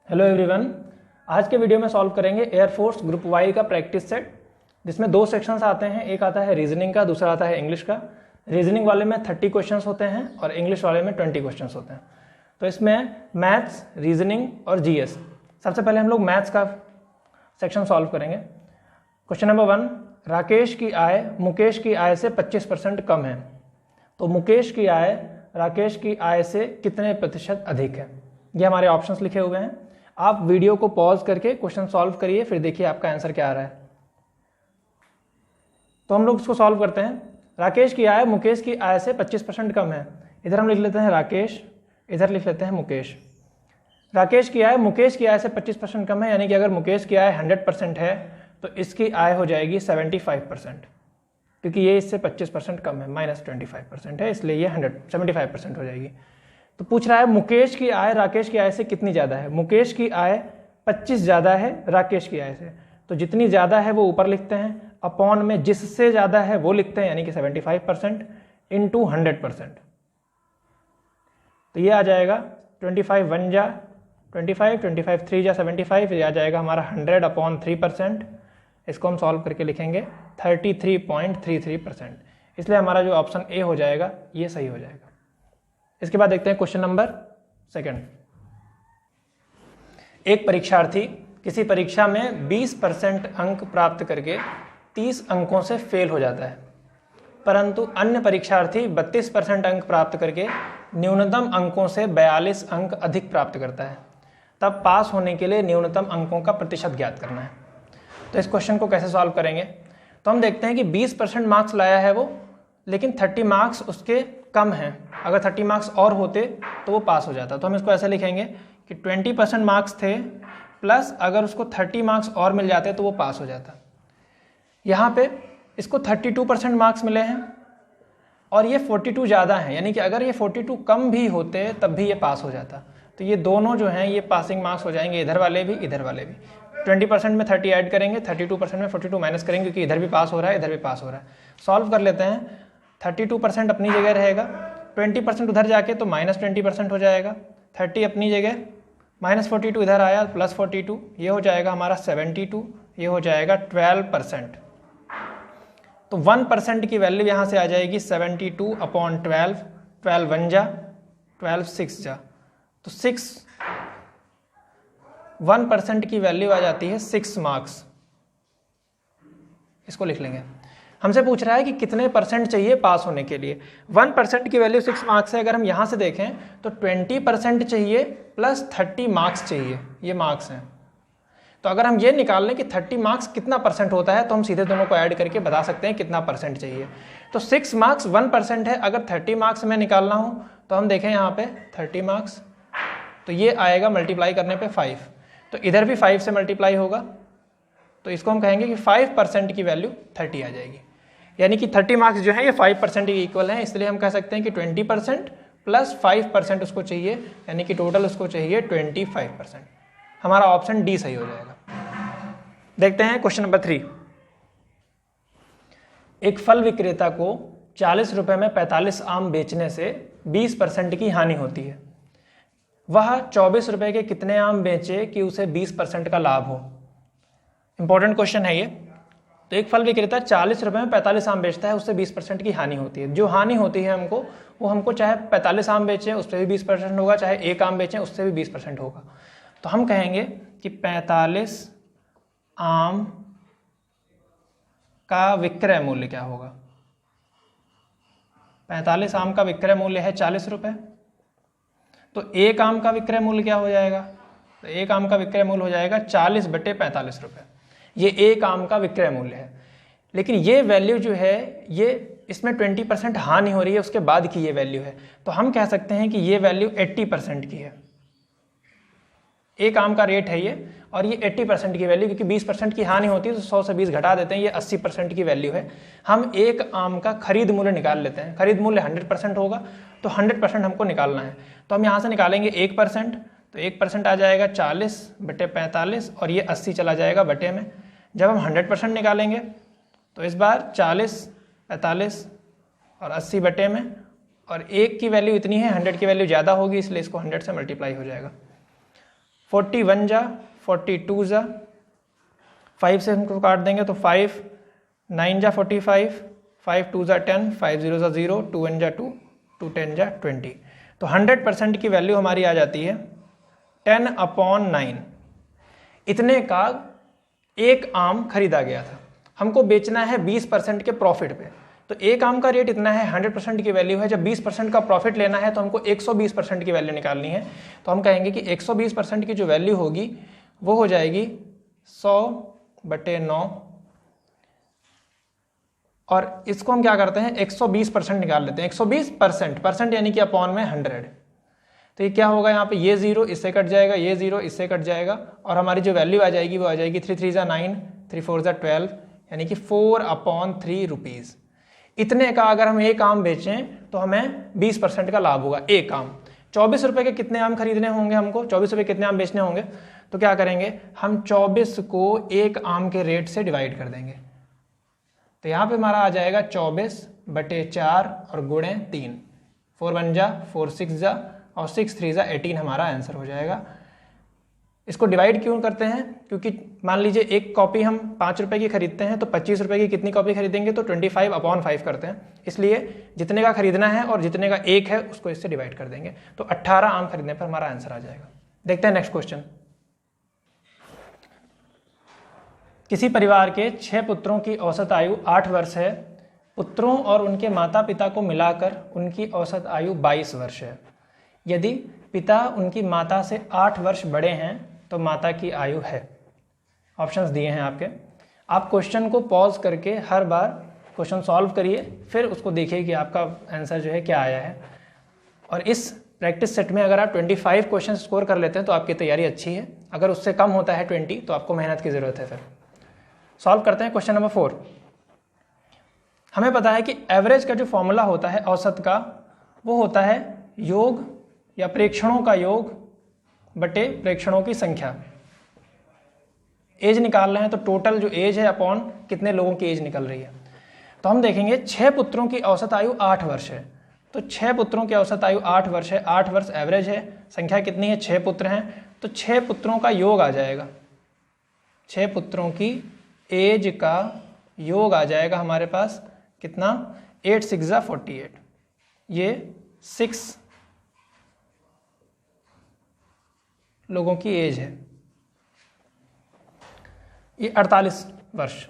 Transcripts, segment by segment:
Hello everyone, आज के video में सॉल्व करेंगे एयरफोर्स ग्रुप वाई का प्रैक्टिस सेट, जिसमें दो सेक्शंस आते हैं। एक आता है रीजनिंग का, दूसरा आता है इंग्लिश का। रीजनिंग वाले में 30 क्वेश्चंस होते हैं और इंग्लिश वाले में 20 क्वेश्चंस होते हैं। तो इसमें मैथ्स, रीजनिंग और जीएस। सबसे पहले हम लोग मैथ्स का सेक्शन सॉल्व करेंगे। क्वेश्चन नंबर 1, राकेश की आय मुकेश की आय से 25% कम है, तो मुकेश की आय राकेश की आय से कितने प्रतिशत अधिक है। ये हमारे ऑप्शंस लिखे हुए हैं। आप वीडियो को पॉज करके क्वेश्चन सॉल्व करिए, फिर देखिए आपका आंसर क्या आ रहा है। तो हम लोग इसको सॉल्व करते हैं। राकेश की आय मुकेश की आय से 25% कम है। इधर हम लिख लेते हैं राकेश, इधर लिख लेते हैं मुकेश। राकेश की आय मुकेश की आय से 25% कम है, यानी कि अगर मुकेश की आय 100% है तो इसकी आय हो जाएगी 75%, क्योंकि ये इससे 25% कम है, -25% है, इसलिए ये 75% हो जाएगी। तो पूछ रहा है मुकेश की आय राकेश की आय से कितनी ज़्यादा है। मुकेश की आय 25 ज़्यादा है राकेश की आय से, तो जितनी ज़्यादा है वो ऊपर लिखते हैं, अपॉन में जिससे ज़्यादा है वो लिखते हैं, यानी कि 75% इंटू 100%। तो ये आ जाएगा 25 1 जा 25, 25 3 जा 75, ये आ जाएगा हमारा 100/3%। इसको हम सॉल्व करके लिखेंगे 33.33%। इसलिए हमारा जो ऑप्शन ए हो जाएगा ये सही हो जाएगा। इसके बाद देखते हैं क्वेश्चन नंबर 2। एक परीक्षार्थी किसी परीक्षा में 20% अंक प्राप्त करके 30 अंकों से फेल हो जाता है, परंतु अन्य परीक्षार्थी 32% अंक प्राप्त करके न्यूनतम अंकों से 42 अंक अधिक प्राप्त करता है। तब पास होने के लिए न्यूनतम अंकों का प्रतिशत ज्ञात करना है। तो इस क्वेश्चन को कैसे सॉल्व करेंगे, तो हम देखते हैं कि 20% मार्क्स लाया है वो, लेकिन 30 मार्क्स उसके कम हैं। अगर 30 मार्क्स और होते तो वो पास हो जाता। तो हम इसको ऐसे लिखेंगे कि 20% मार्क्स थे प्लस अगर उसको 30 मार्क्स और मिल जाते तो वो पास हो जाता। यहाँ पे इसको 32% मार्क्स मिले हैं और ये 42 ज़्यादा हैं, यानी कि अगर ये 42 कम भी होते तब भी ये पास हो जाता। तो ये दोनों जो हैं ये पासिंग मार्क्स हो जाएंगे, इधर वाले भी इधर वाले भी। 20% में 30 ऐड करेंगे, 32% में 42 माइनस करेंगे, क्योंकि इधर भी पास हो रहा है इधर भी पास हो रहा है। सॉल्व कर लेते हैं। 32% अपनी जगह रहेगा, 20% उधर जाके तो -20% हो जाएगा। 30 अपनी जगह, -42 इधर आया, +42, ये हो जाएगा हमारा 72, ये हो जाएगा 12%। तो 1% की वैल्यू यहाँ से आ जाएगी 72/12, 12 1 जा 12 6 जा, तो 1% की वैल्यू आ जाती है 6 मार्क्स। इसको लिख लेंगे। हमसे पूछ रहा है कि कितने परसेंट चाहिए पास होने के लिए। 1% की वैल्यू 6 मार्क्स है। अगर हम यहाँ से देखें तो 20% चाहिए प्लस 30 मार्क्स चाहिए, ये मार्क्स हैं। तो अगर हम ये निकाल लें कि 30 मार्क्स कितना परसेंट होता है, तो हम सीधे दोनों को ऐड करके बता सकते हैं कितना परसेंट चाहिए। तो 6 मार्क्स 1% है। अगर 30 मार्क्स में निकालना हो तो हम देखें यहाँ पे 30 मार्क्स, तो ये आएगा मल्टीप्लाई करने पे 5, तो इधर भी 5 से मल्टीप्लाई होगा, तो इसको हम कहेंगे कि 5% की वैल्यू 30 आ जाएगी। यानी कि 30 मार्क्स जो है ये 5% के इक्वल हैं, इसलिए हम कह सकते हैं कि 20% प्लस 5% उसको चाहिए, यानी कि टोटल उसको चाहिए 25%। हमारा ऑप्शन डी सही हो जाएगा। देखते हैं क्वेश्चन नंबर 3। एक फल विक्रेता को 40 रुपये में 45 आम बेचने से 20% की हानि होती है। वह 24 रुपये के कितने आम बेचे कि उसे 20% का लाभ हो। इंपॉर्टेंट क्वेश्चन है ये। तो एक फल विक्रेता 40 रुपये में 45 आम बेचता है, उससे 20% की हानि होती है। जो हानि होती है वो हमको चाहे 45 आम बेचें उस पर भी 20% होगा, चाहे एक आम बेचें उससे भी 20% होगा। तो हम कहेंगे कि 45 आम का विक्रय मूल्य क्या होगा। 45 आम का विक्रय मूल्य है 40 रुपये, तो एक आम का विक्रय मूल्य क्या हो जाएगा, तो एक आम का विक्रय मूल्य हो जाएगा 40/45 रुपये। ये एक आम का विक्रय मूल्य है। लेकिन ये वैल्यू जो है ये इसमें 20% हानि हो रही है, उसके बाद की ये वैल्यू है। तो हम कह सकते हैं कि ये वैल्यू 80% की है। एक आम का रेट है ये, और ये 80% की वैल्यू, क्योंकि 20% की हानि होती है तो 100 से 20 घटा देते हैं, ये 80% की वैल्यू है। हम एक आम का खरीद मूल्य निकाल लेते हैं। खरीद मूल्य 100% होगा, तो 100% हमको निकालना है। तो हम यहाँ से निकालेंगे 1%, तो 1% आ जाएगा 40/45, और ये 80 चला जाएगा बटे में। जब हम 100% निकालेंगे तो इस बार 40, 45 और 80 बटे में, और एक की वैल्यू इतनी है, 100 की वैल्यू ज़्यादा होगी, इसलिए इसको 100 से मल्टीप्लाई हो जाएगा। 41 जा 42 जा 5 से हमको काट देंगे तो 5, 9 जा 45, 5 2 जा 10, 5 0 जा 0, 2 1 जा 2, 2 10 जा 20। तो 100% की वैल्यू हमारी आ जाती है 10/9। इतने का एक आम खरीदा गया था, हमको बेचना है 20% के प्रॉफिट पे। तो एक आम का रेट इतना है, 100% की वैल्यू है। जब 20% का प्रॉफिट लेना है तो हमको 120% की वैल्यू निकालनी है। तो हम कहेंगे कि 120% की जो वैल्यू होगी वो हो जाएगी 100/9, और इसको हम क्या करते हैं 120% निकाल लेते हैं। 120% परसेंट यानी कि अपॉन में 100। तो ये क्या होगा, यहाँ पे ये 0 इससे कट जाएगा, ये 0 इससे कट जाएगा, और हमारी जो वैल्यू आ जाएगी वो आ जाएगी 3 3 जा 9, 3 4 जा 12, यानी कि 4/3 रुपीज़। इतने का अगर हम एक आम बेचें तो हमें 20% का लाभ होगा। एक आम 24 रुपये के कितने आम खरीदने होंगे हमको, 24 रुपये कितने आम बेचने होंगे, तो क्या करेंगे हम 24 को एक आम के रेट से डिवाइड कर देंगे। तो यहाँ पे हमारा आ जाएगा 24/4 और गुणे 3, 4 1 जा 4 6 जा और 6 3 जा 18 हमारा आंसर हो जाएगा। इसको डिवाइड क्यों करते हैं, क्योंकि मान लीजिए एक कॉपी हम 5 रुपये की खरीदते हैं तो 25 रुपये की कितनी कॉपी खरीदेंगे, तो 25/5 करते हैं। इसलिए जितने का खरीदना है और जितने का एक है उसको इससे डिवाइड कर देंगे। तो 18 आम खरीदने पर हमारा आंसर आ जाएगा। देखते हैं नेक्स्ट क्वेश्चन। किसी परिवार के 6 पुत्रों की औसत आयु 8 वर्ष है। पुत्रों और उनके माता पिता को मिलाकर उनकी औसत आयु 22 वर्ष है। यदि पिता उनकी माता से 8 वर्ष बड़े हैं तो माता की आयु है। ऑप्शंस दिए हैं आपके। आप क्वेश्चन को पॉज करके हर बार क्वेश्चन सॉल्व करिए, फिर उसको देखिए कि आपका आंसर जो है क्या आया है। और इस प्रैक्टिस सेट में अगर आप 25 क्वेश्चन स्कोर कर लेते हैं तो आपकी तैयारी अच्छी है। अगर उससे कम होता है 20 तो आपको मेहनत की ज़रूरत है। फिर सॉल्व करते हैं क्वेश्चन नंबर 4। हमें पता है कि एवरेज का जो फॉर्मूला होता है औसत का, वो होता है योग या प्रेक्षणों का योग बटे प्रेक्षणों की संख्या। एज निकाल रहे हैं तो टोटल जो एज है अपॉन कितने लोगों की एज निकल रही है। तो हम देखेंगे 6 पुत्रों की औसत आयु 8 वर्ष है। तो 6 पुत्रों की औसत आयु 8 वर्ष है, 8 वर्ष एवरेज है, संख्या कितनी है 6 पुत्र हैं, तो 6 पुत्रों का योग आ जाएगा। 6 पुत्रों की एज का योग आ जाएगा हमारे पास कितना, 8 6 जा 48, ये 6 लोगों की एज है, ये 48 वर्ष।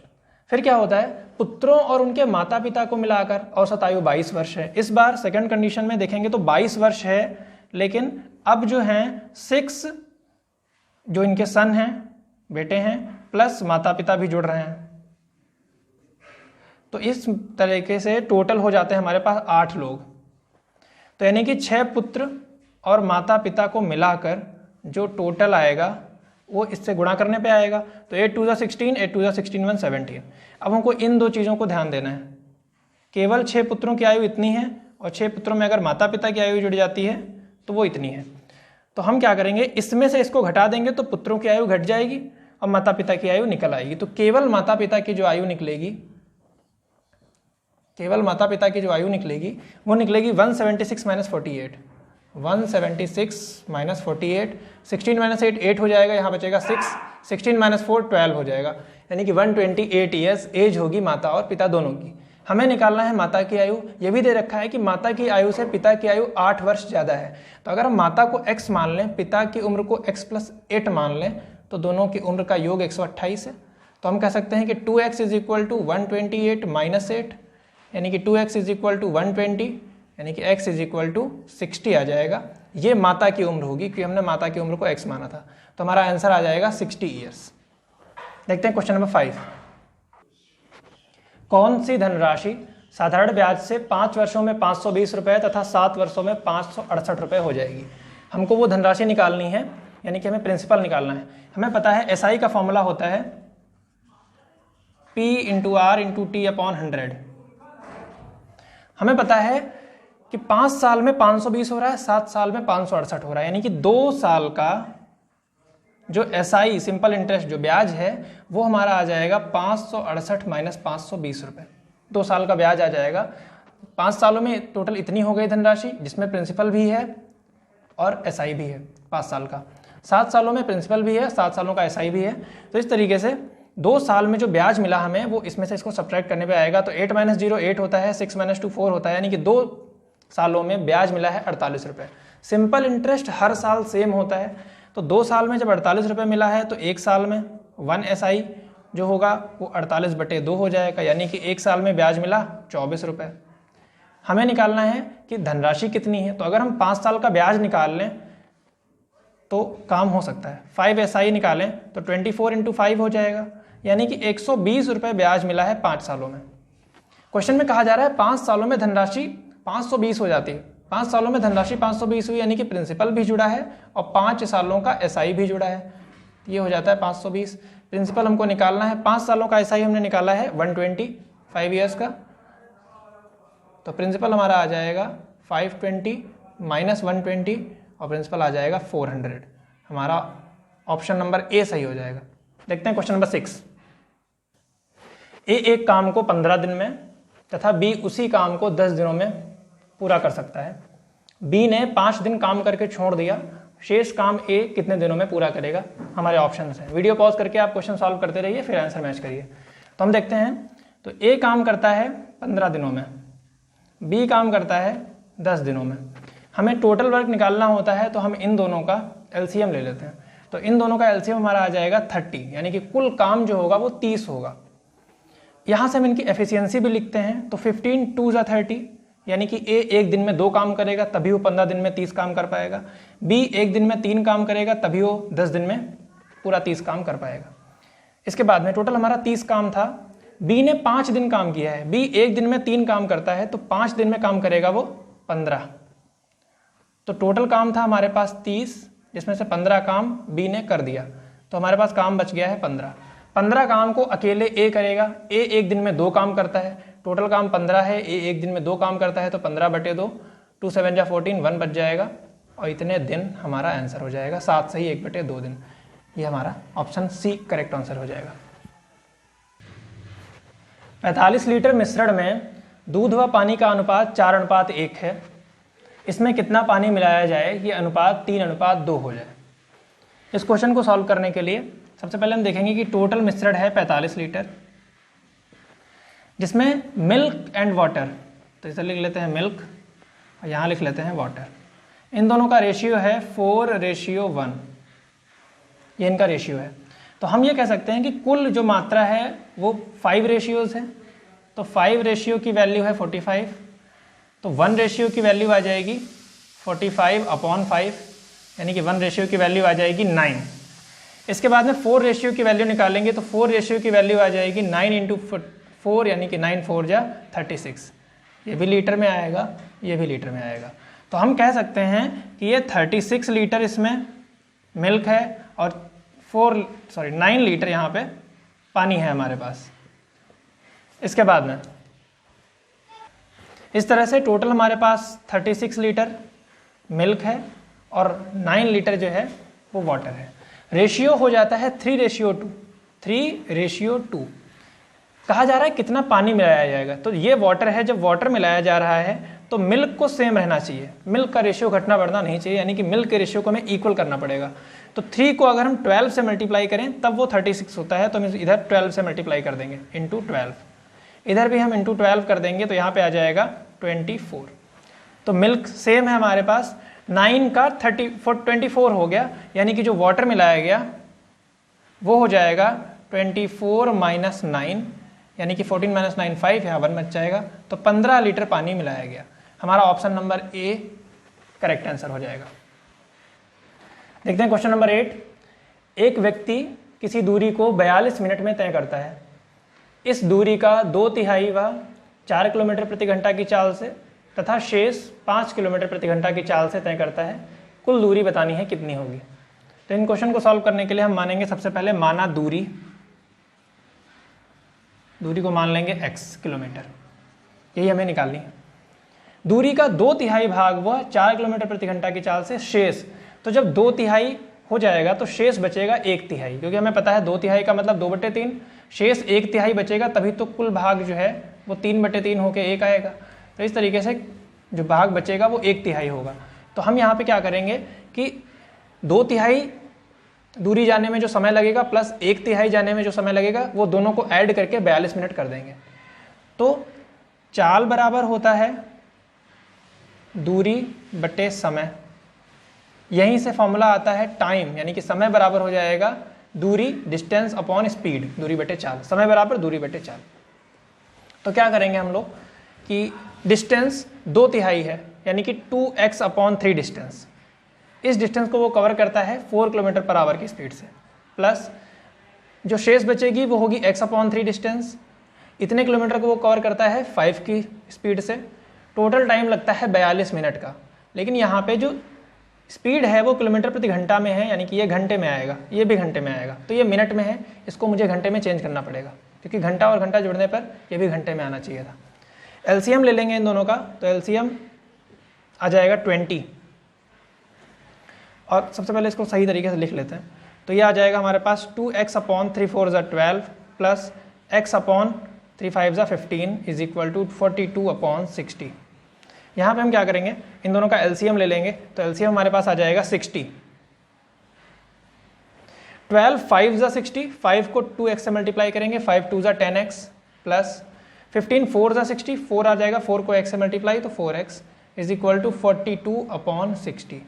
फिर क्या होता है, पुत्रों और उनके माता पिता को मिलाकर औसत आयु 22 वर्ष है। इस बार सेकंड कंडीशन में देखेंगे तो 22 वर्ष है, लेकिन अब जो हैं 6 जो इनके सन हैं, बेटे हैं, प्लस माता पिता भी जुड़ रहे हैं। तो इस तरीके से टोटल हो जाते हैं हमारे पास 8 लोग। तो यानी कि 6 पुत्र और माता पिता को मिलाकर जो टोटल आएगा वो इससे गुणा करने पे आएगा। तो 8 2 जा 16, 8 2 जा 16 1 17। अब हमको इन दो चीज़ों को ध्यान देना है। केवल 6 पुत्रों की आयु इतनी है और 6 पुत्रों में अगर माता पिता की आयु जुड़ जाती है तो वो इतनी है। तो हम क्या करेंगे, इसमें से इसको घटा देंगे तो पुत्रों की आयु घट जाएगी और माता पिता की आयु निकल आएगी। तो केवल माता पिता की जो आयु निकलेगी, केवल माता पिता की जो आयु निकलेगी वो निकलेगी 176 - 48। 176 - 48, 16 - 8 8 हो जाएगा, यहाँ बचेगा 6, 16 - 4 12 हो जाएगा, यानी कि 128 ईयर्स एज होगी माता और पिता दोनों की। हमें निकालना है माता की आयु। ये भी दे रखा है कि माता की आयु से पिता की आयु 8 वर्ष ज़्यादा है। तो अगर हम माता को x मान लें, पिता की उम्र को x + 8 मान लें, तो दोनों की उम्र का योग 128 है। तो हम कह सकते हैं कि 2x = 128 - 8, यानी कि 2x = 120, यानी कि x = 60 आ जाएगा। ये माता की उम्र होगी क्योंकि हमने माता की उम्र को x माना था। तो हमारा आंसर आ जाएगा 60 ईयर्स। देखते हैं क्वेश्चन नंबर 5। कौन सी धनराशि साधारण ब्याज से 5 वर्षों में 520 रुपये तथा 7 वर्षों में 568 रुपये हो जाएगी। हमको वो धनराशि निकालनी है, यानी कि हमें प्रिंसिपल निकालना है। हमें पता है SI का फॉर्मूला होता है P × R × T/100। हमें पता है कि 5 साल में 520 हो रहा है, 7 साल में 568 हो रहा है, यानी कि 2 साल का जो SI सिंपल इंटरेस्ट जो ब्याज है वो हमारा आ जाएगा 568 - 520 रुपये। 2 साल का ब्याज आ जाएगा। 5 सालों में टोटल इतनी हो गई धनराशि, जिसमें प्रिंसिपल भी है और SI भी है 5 साल का। 7 सालों में प्रिंसिपल भी है, 7 सालों का एसआई भी है। तो इस तरीके से 2 साल में जो ब्याज मिला हमें वो इसमें से इसको सब्ट्रैक्ट करने पे आएगा। तो 8 - 0 8 होता है, 6 - 2 4 होता है, यानी कि 2 सालों में ब्याज मिला है 48 रुपये। सिंपल इंटरेस्ट हर साल सेम होता है, तो 2 साल में जब 48 रुपये मिला है तो 1 साल में 1 SI जो होगा वो 48/2 हो जाएगा, यानी कि 1 साल में ब्याज मिला 24 रुपये। हमें निकालना है कि धनराशि कितनी है। तो अगर हम 5 साल का ब्याज निकाल लें तो काम हो सकता है। 5 SI निकालें तो 24 × 5 हो जाएगा, यानी कि 120 रुपये ब्याज मिला है 5 सालों में। क्वेश्चन में कहा जा रहा है 5 सालों में धनराशि 520 हो जाती है। 5 सालों में धनराशि 520 हुई, यानी कि प्रिंसिपल भी जुड़ा है और 5 सालों का SI भी जुड़ा है, ये हो जाता है 520। प्रिंसिपल हमको निकालना है, 5 सालों का SI हमने निकाला है 125 ईयर्स का, तो प्रिंसिपल हमारा आ जाएगा 520 - 120 और प्रिंसिपल आ जाएगा 400। हमारा ऑप्शन नंबर ए सही हो जाएगा। देखते हैं क्वेश्चन नंबर 6। ए एक काम को 15 दिन में तथा बी उसी काम को 10 दिनों में पूरा कर सकता है। बी ने 5 दिन काम करके छोड़ दिया, शेष काम ए कितने दिनों में पूरा करेगा। हमारे ऑप्शन हैं। वीडियो पॉज करके आप क्वेश्चन सॉल्व करते रहिए, फिर आंसर मैच करिए। तो हम देखते हैं, तो ए काम करता है 15 दिनों में, बी काम करता है 10 दिनों में। हमें टोटल वर्क निकालना होता है, तो हम इन दोनों का एलसीएम ले लेते हैं। तो इन दोनों का एलसीएम हमारा आ जाएगा 30, यानी कि कुल काम जो होगा वो 30 होगा। यहाँ से हम इनकी एफिशिएंसी भी लिखते हैं, तो 15 × 2 = 30, यानी कि ए एक दिन में 2 काम करेगा तभी वो 15 दिन में 30 काम कर पाएगा। बी एक दिन में 3 काम करेगा तभी वो 10 दिन में पूरा 30 काम कर पाएगा। इसके बाद में टोटल हमारा 30 काम था, बी ने 5 दिन काम किया है। बी एक दिन में 3 काम करता है, तो 5 दिन में काम करेगा वो 15। तो टोटल काम था हमारे पास 30, जिसमें से 15 काम बी ने कर दिया, तो हमारे पास काम बच गया है 15। 15 काम को अकेले ए करेगा। ए एक दिन में 2 काम करता है, टोटल काम 15 है, ए एक दिन में 2 काम करता है, तो 15/2, 2 7 = 14, 1 बच जाएगा और इतने दिन हमारा आंसर हो जाएगा। 7 सही 1/2 दिन, ये हमारा ऑप्शन सी करेक्ट आंसर हो जाएगा। 45 लीटर मिश्रण में दूध व पानी का अनुपात 4:1 है। इसमें कितना पानी मिलाया जाए कि अनुपात 3:2 हो जाए। इस क्वेश्चन को सॉल्व करने के लिए सबसे पहले हम देखेंगे कि टोटल मिश्रण है 45 लीटर, जिसमें मिल्क एंड वाटर, तो इसे लिख लेते हैं मिल्क और यहाँ लिख लेते हैं वाटर। इन दोनों का रेशियो है 4:1, ये इनका रेशियो है। तो हम ये कह सकते हैं कि कुल जो मात्रा है वो 5 रेशियोज है, तो 5 रेशियो की वैल्यू है 45, तो 1 रेशियो की वैल्यू आ जाएगी 45/5, यानी कि 1 रेशियो की वैल्यू आ जाएगी 9। इसके बाद में 4 रेशियो की वैल्यू निकालेंगे, तो 4 रेशियो की वैल्यू आ जाएगी 9 × 4, यानी कि 9 × 4 = 36। ये भी लीटर में आएगा, ये भी लीटर में आएगा। तो हम कह सकते हैं कि ये 36 लीटर इसमें मिल्क है और 9 लीटर यहाँ पे पानी है हमारे पास। इसके बाद में इस तरह से टोटल हमारे पास 36 लीटर मिल्क है और 9 लीटर जो है वो वाटर है। रेशियो हो जाता है 3:2, 3:2। कहा जा रहा है कितना पानी मिलाया जाएगा, तो ये वाटर है। जब वाटर मिलाया जा रहा है तो मिल्क को सेम रहना चाहिए, मिल्क का रेशियो घटना बढ़ना नहीं चाहिए, यानी कि मिल्क के रेशियो को हमें इक्वल करना पड़ेगा। तो 3 को अगर हम 12 से मल्टीप्लाई करें तब वो 36 होता है, तो हम इधर 12 से मल्टीप्लाई कर देंगे × 12। इधर भी हम × 12 कर देंगे, तो यहाँ पे आ जाएगा 24। तो मिल्क सेम है हमारे पास, 9 का 24 हो गया, यानी कि जो वाटर मिलाया गया वो हो जाएगा 24 - 9, यानी कि 14 - 9 5, यहाँ 1 बच जाएगा। तो 15 लीटर पानी मिलाया गया। हमारा option number A correct answer हो जाएगा। देखते हैं क्वेश्चन नंबर 8। एक व्यक्ति किसी दूरी को 42 मिनट में तय करता है। इस दूरी का 2/3 वह 4 किलोमीटर प्रति घंटा की चाल से तथा शेष 5 किलोमीटर प्रति घंटा की चाल से तय करता है। कुल दूरी बतानी है कितनी होगी। तो इन क्वेश्चन को सॉल्व करने के लिए हम मानेंगे सबसे पहले माना दूरी को मान लेंगे x किलोमीटर, यही हमें निकालनी है। दूरी का 2/3 भाग वह 4 किलोमीटर प्रति घंटा की चाल से शेष, तो जब 2/3 हो जाएगा तो शेष बचेगा 1/3, क्योंकि हमें पता है 2/3 का मतलब 2/3, शेष 1/3 बचेगा, तभी तो कुल भाग जो है वो 3/3 होके 1 आएगा। तो इस तरीके से जो भाग बचेगा वो 1/3 होगा। तो हम यहाँ पे क्या करेंगे कि 2/3 दूरी जाने में जो समय लगेगा प्लस 1/3 जाने में जो समय लगेगा, वो दोनों को ऐड करके 42 मिनट कर देंगे। तो चाल बराबर होता है दूरी बटे समय। यहीं से फॉर्मूला आता है टाइम, यानी कि समय बराबर हो जाएगा दूरी डिस्टेंस अपॉन स्पीड, दूरी बटे चाल, समय बराबर दूरी बटे चाल। तो क्या करेंगे हम लोग कि डिस्टेंस 2/3 है, यानी कि 2x अपॉन 3 डिस्टेंस। इस डिस्टेंस को वो कवर करता है 4 किलोमीटर पर आवर की स्पीड से, प्लस जो शेष बचेगी वो होगी x अपॉन 3 डिस्टेंस। इतने किलोमीटर को वो कवर करता है 5 की स्पीड से। टोटल टाइम लगता है 42 मिनट का, लेकिन यहाँ पे जो स्पीड है वो किलोमीटर प्रति घंटा में है, यानी कि ये घंटे में आएगा, ये भी घंटे में आएगा, तो ये मिनट में है, इसको मुझे घंटे में चेंज करना पड़ेगा, क्योंकि घंटा और घंटा जुड़ने पर ये भी घंटे में आना चाहिए था। एलसीएम ले लेंगे इन दोनों का, तो एलसीएम आ जाएगा 20। और सबसे पहले इसको सही तरीके से लिख लेते हैं। तो ये आ जाएगा हमारे पास 2x अपॉन 3 4 ज़ा 12 प्लस x अपॉन 3 5 ज़ा 15 इज इक्वल टू 42 अपॉन 60। यहाँ पे हम क्या करेंगे, इन दोनों का एलसीएम ले लेंगे, तो एलसीएम हमारे पास आ जाएगा 60। 12 5 ज़ा 60, 5 को 2x से मल्टीप्लाई करेंगे, 5 2 ज़ा 10x प्लस 15 4 ज़ा 60, 4 आ जाएगा, 4 को x से मल्टीप्लाई तो 4x is equal to 42 upon 60।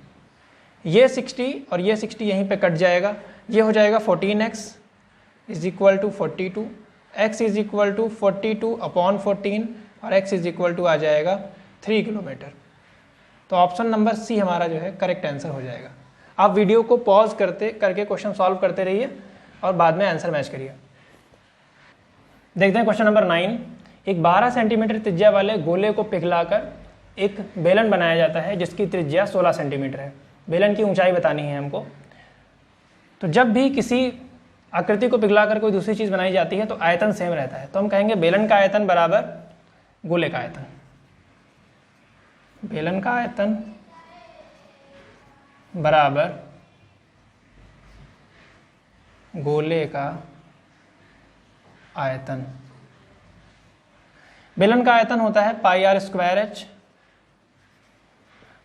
ये 60 और ये 60 यहीं पे कट जाएगा, ये हो जाएगा 14x is equal to 42, x is equal to 42 upon 14 और x इज इक्वल टू आ जाएगा 3 किलोमीटर। तो ऑप्शन नंबर सी हमारा जो है करेक्ट आंसर हो जाएगा। आप वीडियो को पॉज करके क्वेश्चन सॉल्व करते रहिए और बाद में आंसर मैच करिए। देखते हैं क्वेश्चन नंबर 9। एक 12 सेंटीमीटर त्रिज्या वाले गोले को पिघलाकर एक बेलन बनाया जाता है जिसकी त्रिज्या 16 सेंटीमीटर है। बेलन की ऊंचाई बतानी है हमको। तो जब भी किसी आकृति को पिघलाकर कोई दूसरी चीज़ बनाई जाती है तो आयतन सेम रहता है, तो हम कहेंगे बेलन का आयतन बराबर गोले का आयतन। बेलन का आयतन बराबर गोले का आयतन। बेलन का आयतन होता है πr²h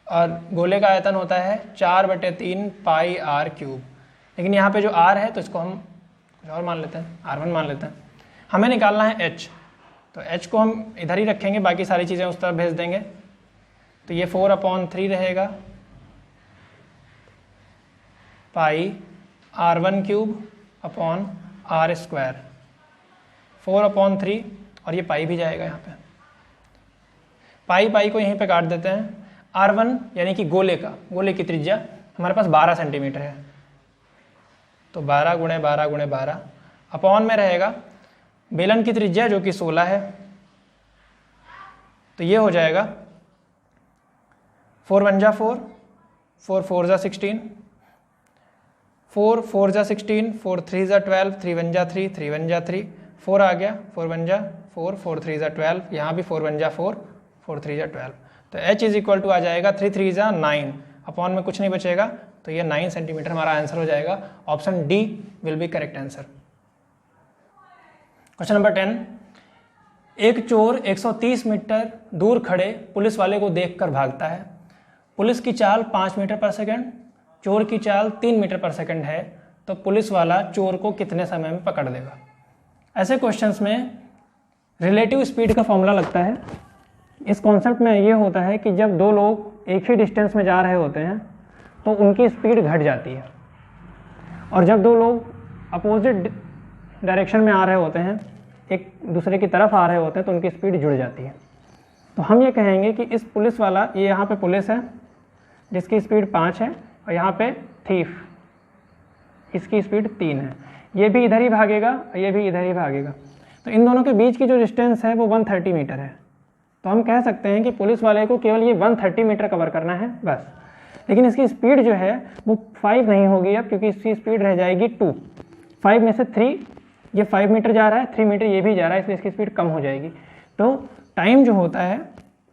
और गोले का आयतन होता है 4/3 πr³। लेकिन यहाँ पे जो r है तो इसको हम कुछ और मान लेते हैं, r1 मान लेते हैं। हमें निकालना है h, तो h को हम इधर ही रखेंगे, बाकी सारी चीज़ें उस तरफ भेज देंगे। तो ये 4/3 रहेगा πr⁴ अपॉन r², 4/3 और ये पाई भी जाएगा यहाँ पे। पाई को यहीं पे काट देते हैं। r1 यानी कि गोले की त्रिज्या हमारे पास 12 सेंटीमीटर है, तो 12 × 12 × 12 अपॉन में रहेगा बेलन की त्रिज्या जो कि 16 है, तो ये हो जाएगा 4 1 जा 4, 4 4 जा 16, 4 4 जा 16, 4 3 जा 12, 3 1 जा 3, 3 1 जा 3, 4 आ गया, 4 1 जा 4, 4 3 जा 12, यहाँ भी 4 1 जा 4, 4 3 जा 12। तो h इज इक्वल टू आ जाएगा 3 3 जा 9, अपॉन में कुछ नहीं बचेगा, तो ये 9 सेंटीमीटर हमारा आंसर हो जाएगा। Option D will be correct answer. Question number 10। एक चोर 130 मीटर दूर खड़े पुलिस वाले को देखकर भागता है। पुलिस की चाल 5 मीटर पर सेकंड, चोर की चाल 3 मीटर पर सेकंड है, तो पुलिस वाला चोर को कितने समय में पकड़ लेगा। ऐसे क्वेश्चंस में रिलेटिव स्पीड का फॉर्मूला लगता है। इस कॉन्सेप्ट में ये होता है कि जब दो लोग एक ही डिस्टेंस में जा रहे होते हैं तो उनकी स्पीड घट जाती है, और जब दो लोग अपोजिट डायरेक्शन में आ रहे होते हैं, एक दूसरे की तरफ आ रहे होते हैं, तो उनकी स्पीड जुड़ जाती है। तो हम ये कहेंगे कि इस पुलिस वाला, ये यहाँ पे पुलिस है जिसकी स्पीड 5 है, और यहाँ पे थीफ इसकी स्पीड 3 है। ये भी इधर ही भागेगा और ये भी इधर ही भागेगा, तो इन दोनों के बीच की जो डिस्टेंस है वो 130 मीटर है। तो हम कह सकते हैं कि पुलिस वाले को केवल ये 130 मीटर कवर करना है बस। लेकिन इसकी स्पीड जो है वो 5 नहीं होगी अब, क्योंकि इसकी स्पीड रह जाएगी 2। 5 में से 3, ये 5 मीटर जा रहा है, 3 मीटर ये भी जा रहा है, इसलिए इसकी स्पीड कम हो जाएगी। तो टाइम जो होता है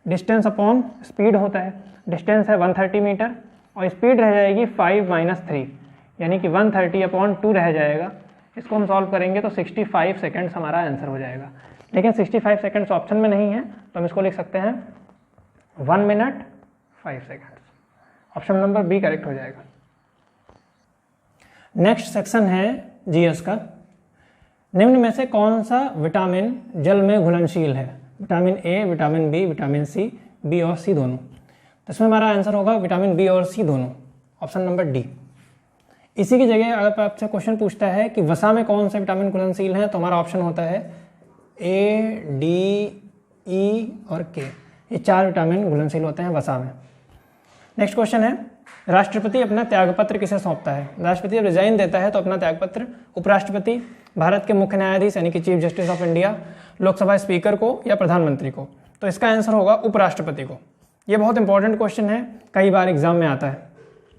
डिस्टेंस अपॉन स्पीड होता है। डिस्टेंस है 130 मीटर और स्पीड रह जाएगी 5 - 3, यानी कि 130/2 रह जाएगा। इसको हम सॉल्व करेंगे तो 65 सेकेंड्स हमारा आंसर हो जाएगा। लेकिन 65 सेकेंड्स ऑप्शन में नहीं है, तो हम इसको लिख सकते हैं 1 minute 5 seconds. Option number B correct हो जाएगा। नेक्स्ट सेक्शन है जीएस का। निम्न में से कौन सा विटामिन जल में घुलनशील है? Vitamin A, vitamin B, vitamin C, B और सी दोनों। तो इसमें हमारा आंसर होगा विटामिन बी और सी दोनों, ऑप्शन नंबर डी। इसी की जगह अगर आपसे क्वेश्चन पूछता है कि वसा में कौन से विटामिन घुलनशील हैं, तो हमारा ऑप्शन होता है ए, डी, ई और के। ये 4 विटामिन घुलनशील होते हैं वसा में। नेक्स्ट क्वेश्चन है, राष्ट्रपति अपना त्यागपत्र किसे सौंपता है? राष्ट्रपति जब रिजाइन देता है तो अपना त्यागपत्र उपराष्ट्रपति, भारत के मुख्य न्यायाधीश यानी कि chief justice of India, Lok Sabha speaker को या प्रधानमंत्री को? तो इसका आंसर होगा उपराष्ट्रपति को। ये बहुत इंपॉर्टेंट क्वेश्चन है, कई बार एग्जाम में आता है।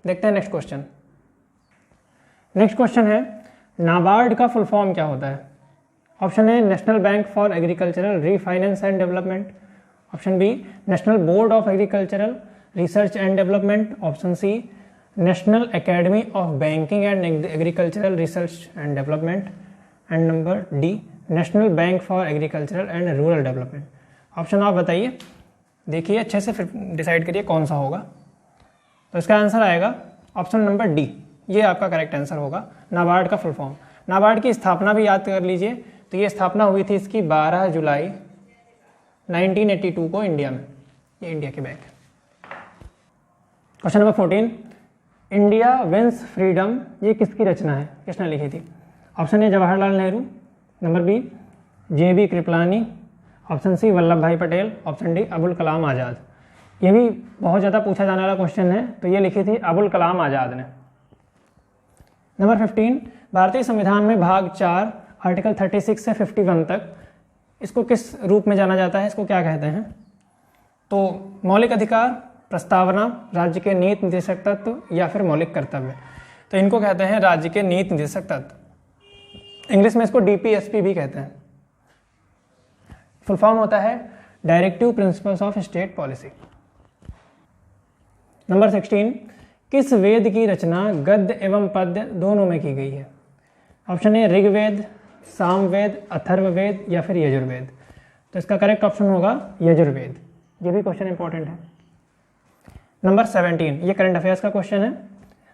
देखते हैं नेक्स्ट क्वेश्चन। नेक्स्ट क्वेश्चन है, नाबार्ड का फुल फॉर्म क्या होता है? Option A National Bank for Agricultural Refinance and Development, option B National Board of Agricultural Research and Development, option C National Academy of Banking and Agricultural Research and Development, and number D National Bank for Agricultural and Rural Development. Option आप बताइए, देखिए अच्छे से, फिर decide करिए कौन सा होगा। तो इसका आंसर आएगा ऑप्शन नंबर डी, ये आपका करेक्ट आंसर होगा, नाबार्ड का फुल फॉर्म। नाबार्ड की स्थापना भी याद कर लीजिए, तो ये स्थापना हुई थी इसकी 12 जुलाई 1982 को इंडिया में। ये इंडिया के बैंक है। Question number 14, India Wins Freedom ये किसकी रचना है, किसने लिखी थी? Option A Jawaharlal Nehru, number B JB Kripalani, option C Vallabh Bhai Patel, option D Abul Kalam Azad. ये भी बहुत ज़्यादा पूछा जाने वाला क्वेश्चन है, तो ये लिखी थी अबुल कलाम आज़ाद ने। नंबर 15, भारतीय संविधान में भाग 4 आर्टिकल 36 से 51 तक इसको किस रूप में जाना जाता है, इसको क्या कहते हैं? तो मौलिक अधिकार, प्रस्तावना, राज्य के नीति निर्देशक तत्व या फिर मौलिक कर्तव्य। तो इनको कहते हैं राज्य के नीति निर्देशक तत्व। इंग्लिश में इसको DPSP भी कहते हैं। फुल फॉर्म होता है directive principles of state policy. Number 16, किस वेद की रचना गद्य एवं पद्य दोनों में की गई है? ऑप्शन ए ऋग्वेद, सामवेद, अथर्ववेद या फिर यजुर्वेद। तो इसका करेक्ट ऑप्शन होगा यजुर्वेद। ये भी क्वेश्चन इंपॉर्टेंट है। नंबर 17, ये करंट अफेयर्स का क्वेश्चन है।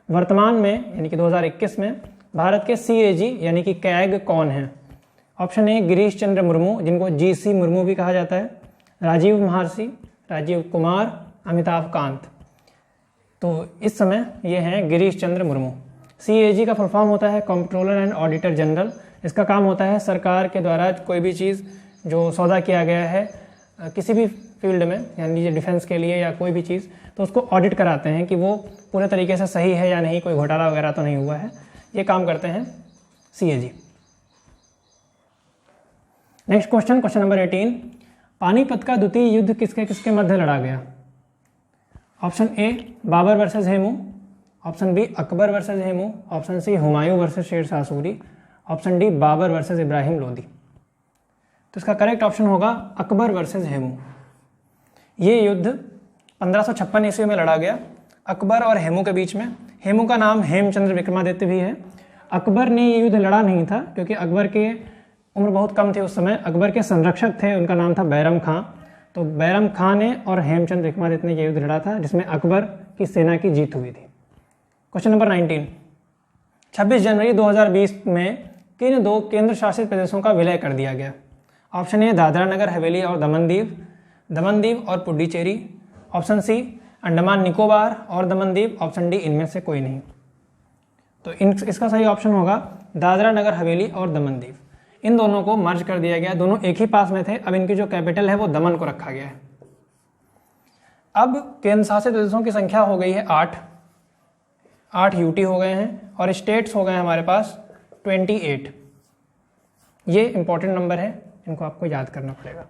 वर्तमान में यानी कि 2021 में भारत के CAG यानी कि कैग कौन है? ऑप्शन ए गिरीश चंद्र मुर्मू, जिनको GC मुर्मू भी कहा जाता है, राजीव महर्षि, राजीव कुमार, अमिताभ कांत। तो इस समय ये हैं गिरीश चंद्र मुर्मू। CAG का फुल फॉर्म होता है कंट्रोलर एंड ऑडिटर जनरल। इसका काम होता है सरकार के द्वारा कोई भी चीज़ जो सौदा किया गया है किसी भी फील्ड में, यानी डिफेंस के लिए या कोई भी चीज़, तो उसको ऑडिट कराते हैं कि वो पूरे तरीके से सही है या नहीं, कोई घोटाला वगैरह तो नहीं हुआ है। ये काम करते हैं CAG। Next question, question number 18, Panipat का द्वितीय युद्ध किसके किसके मध्य लड़ा गया? Option A Babur versus Hemu, option B Akbar versus Hemu, option C Humayun versus Sher Shah Suri, option D Babur versus Ibrahim Lodi. तो इसका करेक्ट ऑप्शन होगा अकबर वर्सेस हेमू। ये युद्ध 1556 ईस्वी में लड़ा गया अकबर और हेमू के बीच में। हेमू का नाम हेमचंद्र विक्रमादित्य भी है। अकबर ने ये युद्ध लड़ा नहीं था क्योंकि अकबर के उम्र बहुत कम थी उस समय। अकबर के संरक्षक थे, उनका नाम था बैरम खां। तो बैरम खां ने और हेमचंद्र विक्रमादित्य ने ये युद्ध लड़ा था जिसमें अकबर की सेना की जीत हुई थी। क्वेश्चन नंबर 19, 26 जनवरी 2020 में किन 2 केंद्र शासित प्रदेशों का विलय कर दिया गया? ऑप्शन ए दादरा नगर हवेली और दमन दीव और पुडुचेरी, ऑप्शन सी अंडमान निकोबार और दमन दीव, ऑप्शन डी इनमें से कोई नहीं। तो इसका सही ऑप्शन होगा दादरा नगर हवेली और दमन दीव। इन दोनों को मर्ज कर दिया गया, दोनों एक ही पास में थे। अब इनकी जो कैपिटल है वो दमन को रखा गया है। अब केंद्र शासित प्रदेशों की संख्या हो गई है 8 यूटी हो गए हैं और स्टेट्स हो गए हैं हमारे पास 28। ये इंपॉर्टेंट नंबर है, इनको आपको याद करना पड़ेगा।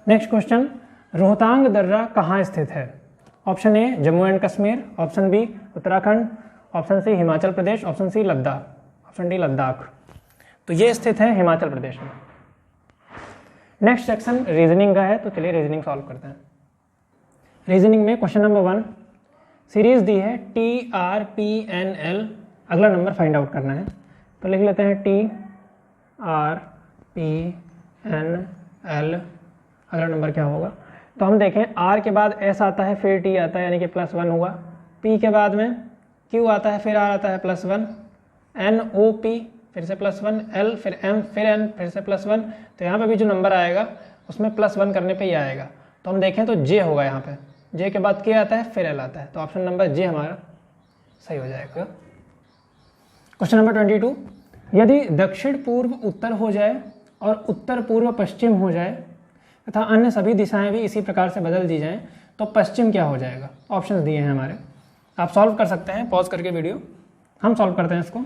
नेक्स्ट क्वेश्चन, रोहतांग दर्रा कहाँ स्थित है? Option A Jammu and Kashmir, option B Uttarakhand, option C Himachal Pradesh, option C Ladakh, option D Ladakh. तो ये स्थित है हिमाचल प्रदेश में। नेक्स्ट सेक्शन रीजनिंग का है, तो चलिए रीजनिंग सॉल्व करते हैं। रीजनिंग में क्वेश्चन नंबर 1, सीरीज दी है TRPNL, अगला नंबर फाइंड आउट करना है। तो लिख लेते हैं TRPNL, अगला नंबर क्या होगा? तो हम देखें R के बाद S आता है, फिर T आता है, यानी कि +1 हुआ। P के बाद में Q आता है, फिर R आता है +1, N O P फिर से +1, L फिर M फिर N फिर से +1। तो यहाँ पे भी जो नंबर आएगा उसमें +1 करने पे ही आएगा। तो हम देखें तो J होगा, यहाँ पे J के बाद K आता है फिर L आता है, तो ऑप्शन नंबर J हमारा सही हो जाएगा। क्वेश्चन नंबर 22, यदि दक्षिण पूर्व उत्तर हो जाए और उत्तर पूर्व पश्चिम हो जाए तथा अन्य सभी दिशाएं भी इसी प्रकार से बदल दी जाएं तो पश्चिम क्या हो जाएगा? ऑप्शंस दिए हैं हमारे, आप सॉल्व कर सकते हैं पॉज करके वीडियो। हम सॉल्व करते हैं इसको।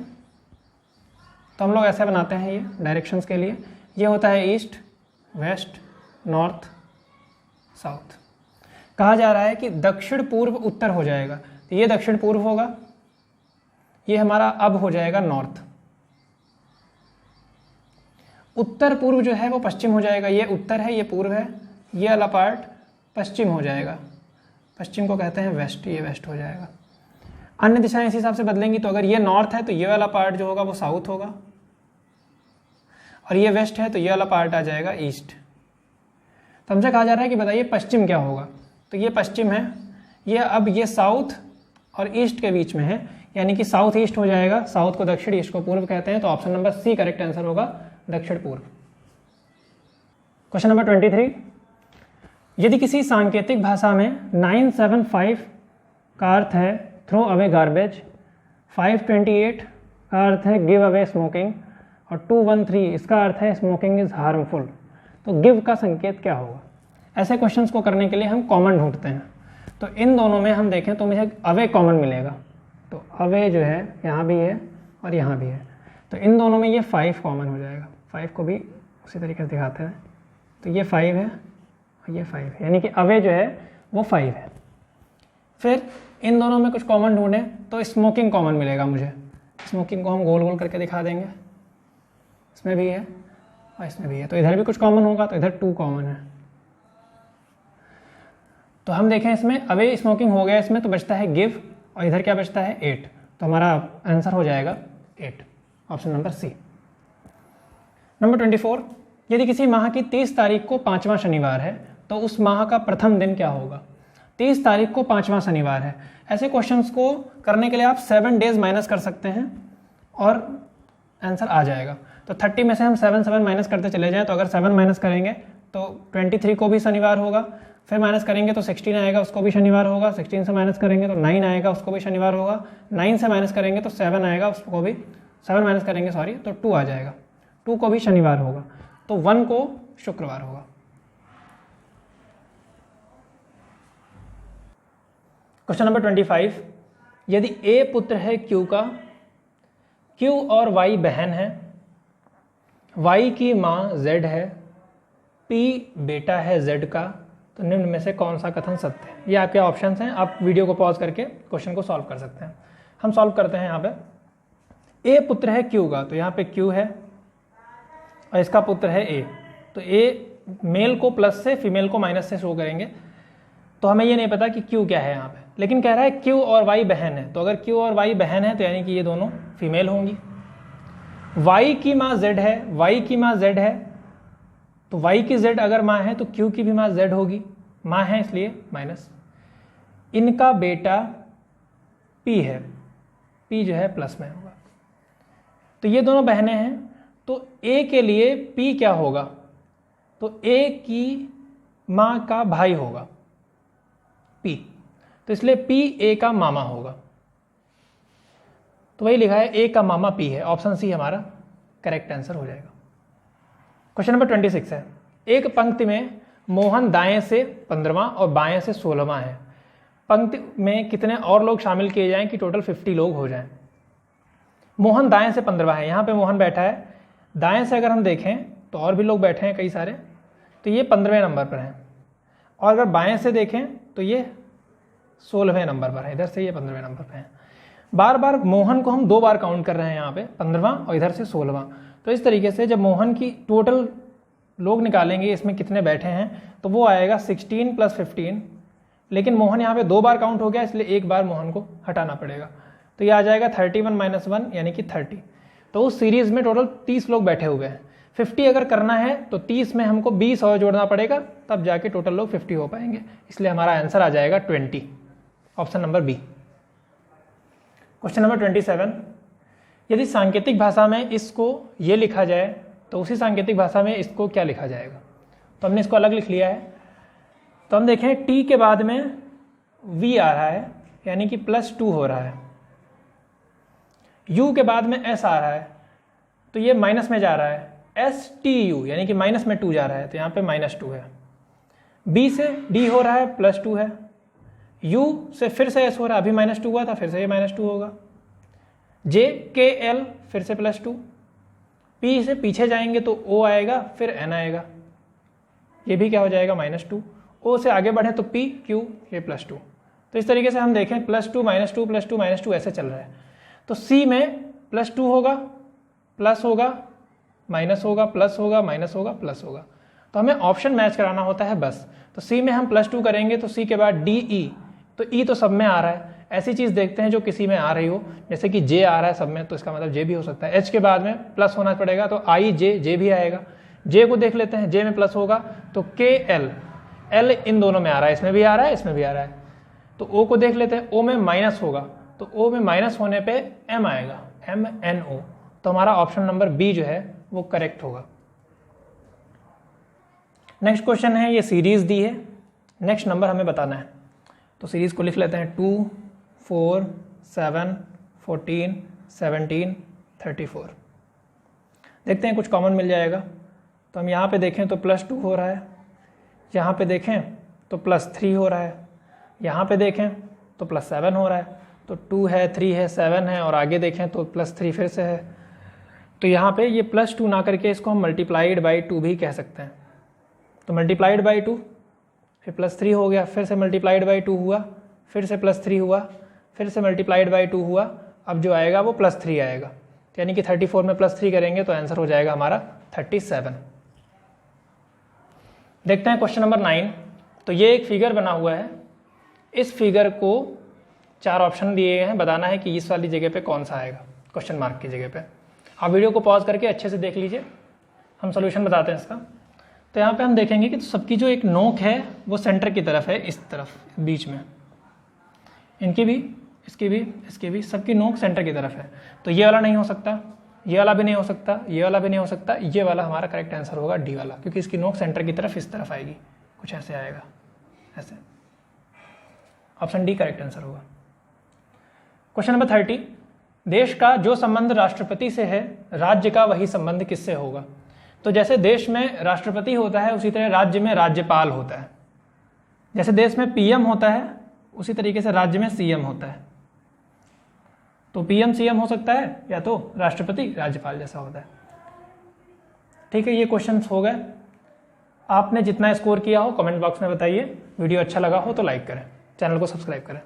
तो हम लोग ऐसे बनाते हैं, ये डायरेक्शंस के लिए ये होता है ईस्ट, वेस्ट, नॉर्थ, साउथ। कहा जा रहा है कि दक्षिण पूर्व उत्तर हो जाएगा, तो ये दक्षिण पूर्व होगा, ये हमारा अब हो जाएगा नॉर्थ। उत्तर पूर्व जो है वो पश्चिम हो जाएगा, ये उत्तर है ये पूर्व है, ये वाला पार्ट पश्चिम हो जाएगा, पश्चिम को कहते हैं वेस्ट, ये वेस्ट हो जाएगा। अन्य दिशाएं इसी हिसाब से बदलेंगी, तो अगर ये नॉर्थ है तो ये वाला पार्ट जो होगा वो साउथ होगा, और ये वेस्ट है तो ये वाला पार्ट आ जाएगा ईस्ट। तो हमसे कहा जा रहा है कि बताइए पश्चिम क्या होगा? तो ये पश्चिम है, ये अब ये साउथ और ईस्ट के बीच में है, यानी कि साउथ ईस्ट हो जाएगा, साउथ को दक्षिण ईस्ट को पूर्व कहते हैं, तो option number C correct answer होगा, दक्षिण पूर्व। क्वेश्चन नंबर 23, यदि किसी सांकेतिक भाषा में 975 का अर्थ है थ्रो अवे गार्बेज, 528 का अर्थ है गिव अवे स्मोकिंग और 213 इसका अर्थ है स्मोकिंग इज हार्मफुल, तो गिव का संकेत क्या होगा? ऐसे क्वेश्चंस को करने के लिए हम कॉमन ढूंढते हैं। तो इन दोनों में हम देखें तो मुझे अवे कॉमन मिलेगा, तो अवे जो है यहाँ भी है और यहाँ भी है, तो इन दोनों में ये 5 कॉमन हो जाएगा। 5 को भी उसी तरीके से दिखाते हैं, तो ये 5 है और ये 5 है, यानी कि अवे जो है वो 5 है। फिर इन दोनों में कुछ कॉमन ढूंढें तो स्मोकिंग कॉमन मिलेगा मुझे, स्मोकिंग को हम गोल गोल करके दिखा देंगे, इसमें भी है और इसमें भी है, तो इधर भी कुछ कॉमन होगा, तो इधर 2 कॉमन है। तो हम देखें इसमें अवे स्मोकिंग हो गया इसमें, तो बचता है गिव और इधर क्या बचता है 8, तो हमारा आंसर हो जाएगा 8, ऑप्शन नंबर सी। नंबर 24, यदि किसी माह की 30 तारीख को 5वां शनिवार है तो उस माह का प्रथम दिन क्या होगा? 30 तारीख को 5वां शनिवार है। ऐसे क्वेश्चंस को करने के लिए आप 7 डेज माइनस कर सकते हैं और आंसर आ जाएगा। तो 30 में से हम 7 माइनस करते चले जाएं, तो अगर 7 माइनस करेंगे तो 23 को भी शनिवार होगा, फिर माइनस करेंगे तो 16 आएगा, उसको भी शनिवार होगा, 16 से माइनस करेंगे तो 9 आएगा, उसको भी शनिवार होगा, 9 से माइनस करेंगे तो 7 आएगा, उसको भी 7 माइनस करेंगे सॉरी तो 2 आ जाएगा, 2 को भी शनिवार होगा, तो 1 को शुक्रवार होगा। क्वेश्चन नंबर 25, यदि ए पुत्र है Q का, Q और Y बहन है, Y की माँ Z है, P बेटा है Z का, तो निम्न में से कौन सा कथन सत्य है? ये आपके ऑप्शंस हैं, आप वीडियो को पॉज करके क्वेश्चन को सॉल्व कर सकते हैं। हम सॉल्व करते हैं। यहाँ पे ए पुत्र है Q का, तो यहाँ पे Q है और इसका पुत्र है A, तो A मेल को प्लस से फीमेल को माइनस से शो करेंगे, तो हमें ये नहीं पता कि Q क्या है यहाँ पे, लेकिन कह रहा है Q और Y बहन है, तो अगर Q और Y बहन है तो यानी कि ये दोनों फीमेल होंगी। Y की माँ Z है, Y की माँ Z है, तो Y की Z अगर माँ है तो Q की भी माँ Z होगी, माँ है इसलिए माइनस। इनका बेटा P है, P जो है प्लस में होगा, तो ये दोनों बहनें हैं, तो A के लिए P क्या होगा? तो A की माँ का भाई होगा P, तो इसलिए P A का मामा होगा, तो वही लिखा है A का मामा P है, ऑप्शन सी हमारा करेक्ट आंसर हो जाएगा। क्वेश्चन नंबर 26 है, एक पंक्ति में मोहन दाएं से 15वां और बाएं से 16वां है, पंक्ति में कितने और लोग शामिल किए जाएं कि टोटल 50 लोग हो जाएं? मोहन दाएं से 15वां है, यहाँ पे मोहन बैठा है, दाएं से अगर हम देखें तो और भी लोग बैठे हैं कई सारे, तो ये 15वें नंबर पर हैं, और अगर बाएं से देखें तो ये 16वें नंबर पर है, इधर से ये 15वें नंबर पर है। बार बार मोहन को हम 2 बार काउंट कर रहे हैं, यहाँ पे 15वां और इधर से 16वां, तो इस तरीके से जब मोहन की टोटल लोग निकालेंगे इसमें कितने बैठे हैं तो वो आएगा 16 + 15, लेकिन मोहन यहाँ पे 2 बार काउंट हो गया इसलिए एक बार मोहन को हटाना पड़ेगा, तो ये आ जाएगा 31 - 1 यानी कि 30। तो उस सीरीज में टोटल 30 लोग बैठे हुए हैं, 50 अगर करना है तो 30 में हमको 20 और जोड़ना पड़ेगा, तब जाके टोटल लोग 50 हो पाएंगे, इसलिए हमारा आंसर आ जाएगा 20, option number B. Question number 27, यदि सांकेतिक भाषा में इसको ये लिखा जाए तो उसी सांकेतिक भाषा में इसको क्या लिखा जाएगा। तो हमने इसको अलग लिख लिया है। तो हम देखें टी के बाद में वी आ रहा है यानी कि +2 हो रहा है, यू के बाद में एस आ रहा है तो ये माइनस में जा रहा है, एस टी यू यानी कि माइनस में 2 जा रहा है तो यहाँ पे -2 है, बी से डी हो रहा है +2 है, यू से फिर से एस हो रहा है, अभी -2 हुआ था फिर से ये -2 होगा, जे के एल फिर से +2, पी से पीछे जाएंगे तो ओ आएगा फिर एन आएगा, ये भी क्या हो जाएगा -2, ओ से आगे बढ़े तो पी क्यू ये +2। तो इस तरीके से हम देखें +2 -2 +2 -2 ऐसे चल रहा है। तो सी में +2 होगा, प्लस होगा, माइनस होगा, प्लस होगा, माइनस होगा, प्लस होगा। तो हमें ऑप्शन मैच कराना होता है बस। तो सी में हम +2 करेंगे तो सी के बाद डी ई, तो ई तो सब में आ रहा है, ऐसी चीज़ देखते हैं जो किसी में आ रही हो, जैसे कि जे आ रहा है सब में तो इसका मतलब जे भी हो सकता है। एच के बाद में प्लस होना पड़ेगा तो आई जे, जे भी आएगा। जे को देख लेते हैं, जे में प्लस होगा तो के एल, एल इन दोनों में आ रहा है, इसमें भी आ रहा है इसमें भी आ रहा है। तो ओ को देख लेते हैं, ओ में माइनस होगा तो ओ में माइनस होने पे एम आएगा, एम एन ओ। तो हमारा ऑप्शन नंबर बी जो है वो करेक्ट होगा। नेक्स्ट क्वेश्चन है, ये सीरीज दी है, नेक्स्ट नंबर हमें बताना है। तो सीरीज को लिख लेते हैं 2 4 7 14 17 34। देखते हैं कुछ कॉमन मिल जाएगा। तो हम यहाँ पे देखें तो +2 हो रहा है, यहाँ पे देखें तो +3 हो रहा है, यहाँ पे देखें तो +7 हो रहा है। तो 2 है, 3 है, 7 है और आगे देखें तो +3 फिर से है। तो यहाँ पे ये +2 ना करके इसको हम मल्टीप्लाइड बाई 2 भी कह सकते हैं। तो मल्टीप्लाइड बाई 2 फिर +3 हो गया, फिर से मल्टीप्लाइड बाई 2 हुआ, फिर से +3 हुआ, फिर से मल्टीप्लाइड बाई 2 हुआ, अब जो आएगा वो +3 आएगा। तो यानी कि 34 में +3 करेंगे तो आंसर हो जाएगा हमारा 37। देखते हैं क्वेश्चन नंबर 9। तो ये एक फिगर बना हुआ है, इस फिगर को 4 ऑप्शन दिए गए हैं, बताना है कि इस वाली जगह पे कौन सा आएगा, क्वेश्चन मार्क की जगह पे। आप वीडियो को पॉज करके अच्छे से देख लीजिए, हम सोल्यूशन बताते हैं इसका। तो यहाँ पे हम देखेंगे कि सबकी जो एक नोक है वो सेंटर की तरफ है, इस तरफ बीच में, इनकी भी, इसकी भी, इसकी भी, सबकी नोक सेंटर की तरफ है। तो ये वाला नहीं हो सकता, ये वाला भी नहीं हो सकता, ये वाला भी नहीं हो सकता, ये वाला हमारा करेक्ट आंसर होगा डी वाला, क्योंकि इसकी नोक सेंटर की तरफ इस तरफ आएगी, कुछ ऐसे आएगा, ऐसे। ऑप्शन डी करेक्ट आंसर होगा। क्वेश्चन नंबर 30, देश का जो संबंध राष्ट्रपति से है, राज्य का वही संबंध किससे होगा। तो जैसे देश में राष्ट्रपति होता है उसी तरह राज्य में राज्यपाल होता है। जैसे देश में पीएम होता है उसी तरीके से राज्य में सीएम होता है। तो पीएम सीएम हो सकता है या तो राष्ट्रपति राज्यपाल जैसा होता है। ठीक है, ये क्वेश्चंस हो गए। आपने जितना स्कोर किया हो कमेंट बॉक्स में बताइए। वीडियो अच्छा लगा हो तो लाइक करें, चैनल को सब्सक्राइब करें।